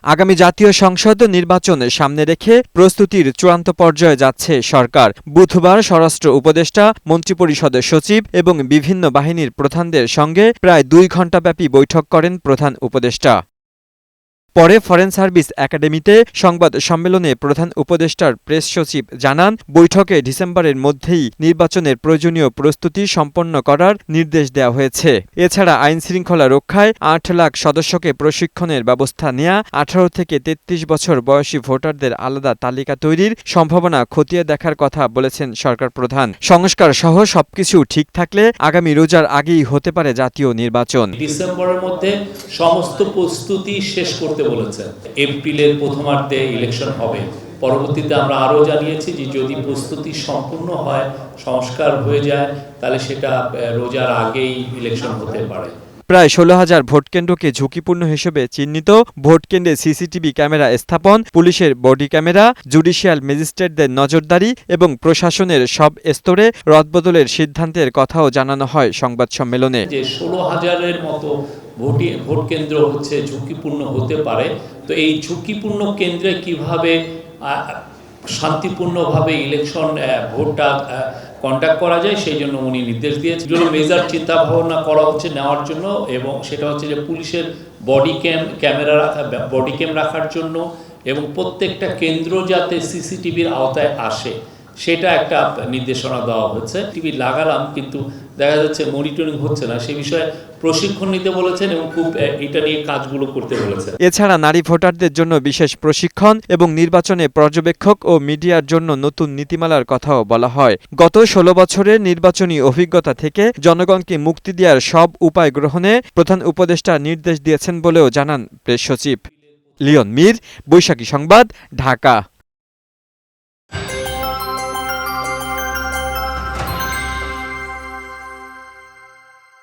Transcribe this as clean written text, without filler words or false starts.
আগামী জাতীয় সংসদ নির্বাচন সামনে রেখে প্রস্তুতির চূড়ান্ত পর্যায়ে যাচ্ছে সরকার। বুধবার স্বরাষ্ট্র উপদেষ্টা, মন্ত্রিপরিষদের সচিব এবং বিভিন্ন বাহিনীর প্রধানদের সঙ্গে প্রায় ২ ঘণ্টাব্যাপী বৈঠক করেন প্রধান উপদেষ্টা। পরে ফরেন সার্ভিস একাডেমিতে সংবাদ সম্মেলনে প্রধান উপদেষ্টার প্রেস সচিব জানান, বৈঠকে ডিসেম্বরের মধ্যেই নির্বাচনের প্রয়োজনীয় প্রস্তুতি সম্পন্ন করার নির্দেশ দেওয়া হয়েছে। এছাড়া আইনশৃঙ্খলা রক্ষায় ৮ লাখ সদস্যকে প্রশিক্ষণের ব্যবস্থা নেওয়া, ১৮ থেকে ৩৩ বছর বয়সী ভোটারদের আলাদা তালিকা তৈরির সম্ভাবনা খতিয়ে দেখার কথা বলেছেন সরকার প্রধান। সংস্কার সহ সবকিছু ঠিক থাকলে আগামী রোজার আগেই হতে পারে জাতীয় নির্বাচন। ডিসেম্বরের মধ্যে সমস্ত প্রস্তুতি শেষ করতে বলেছেন। এপ্রিলের প্রথমার্ধে ইলেকশন হবে। পরবর্তীতে আমরা আরও জানিয়েছি যে যদি প্রস্তুতি সম্পূর্ণ হয়, সংস্কার হয়ে যায়, তাহলে সেটা রোজার আগেই ইলেকশন হতে পারে। প্রায় ১৬,০০০ ভোটকেন্দ্রকে ঝুঁকিপূর্ণ হিসেবে চিহ্নিত, ভোটকেন্দ্রে সিসিটিভি ক্যামেরা স্থাপন, পুলিশের বডি ক্যামেরা, জুডিশিয়াল ম্যাজিস্ট্রেটদের নজরদারি এবং প্রশাসনের সব স্তরে রদবদলের সিদ্ধান্তের কথাও জানানো হয় সংবাদ সম্মেলনে। যে ১৬,০০০-এর মতো ভোট কেন্দ্র হচ্ছে ঝুঁকিপূর্ণ হতে পারে। তো এই ঝুঁকিপূর্ণ কেন্দ্রে কিভাবে শান্তিপূর্ণভাবে ইলেকশন ভোটটা কন্ডাক্ট করা যায়, সেই জন্য উনি নির্দেশ দিয়েছেন। মেজার চিন্তা ভাবনা করা হচ্ছে নেওয়ার জন্য, এবং সেটা হচ্ছে যে পুলিশের বডি ক্যাম রাখার জন্য, এবং প্রত্যেকটা কেন্দ্র যাতে সিসিটিভির আওতায় আসে সেটা একটা নির্দেশনা দেওয়া হচ্ছে। টিভি লাগালাম কিন্তু দেখা যাচ্ছে মনিটরিং হচ্ছে না, সে বিষয়ে প্রশিক্ষণ নিতে বলেছেন এবং খুব এটা নিয়ে কাজগুলো করতে বলেছেন। এছাড়া নারী ভোটারদের জন্য বিশেষ প্রশিক্ষণ এবং নির্বাচনে পর্যবেক্ষক ও মিডিয়ার জন্য নতুন নীতিমালার কথাও বলা হয়। গত ১৬ বছরের নির্বাচনী অভিজ্ঞতা থেকে জনগণকে মুক্তি দেওয়ার সব উপায় গ্রহণে প্রধান উপদেষ্টা নির্দেশ দিয়েছেন বলেও জানান প্রেস সচিব। লিওন মীর, বৈশাখী সংবাদ, ঢাকা।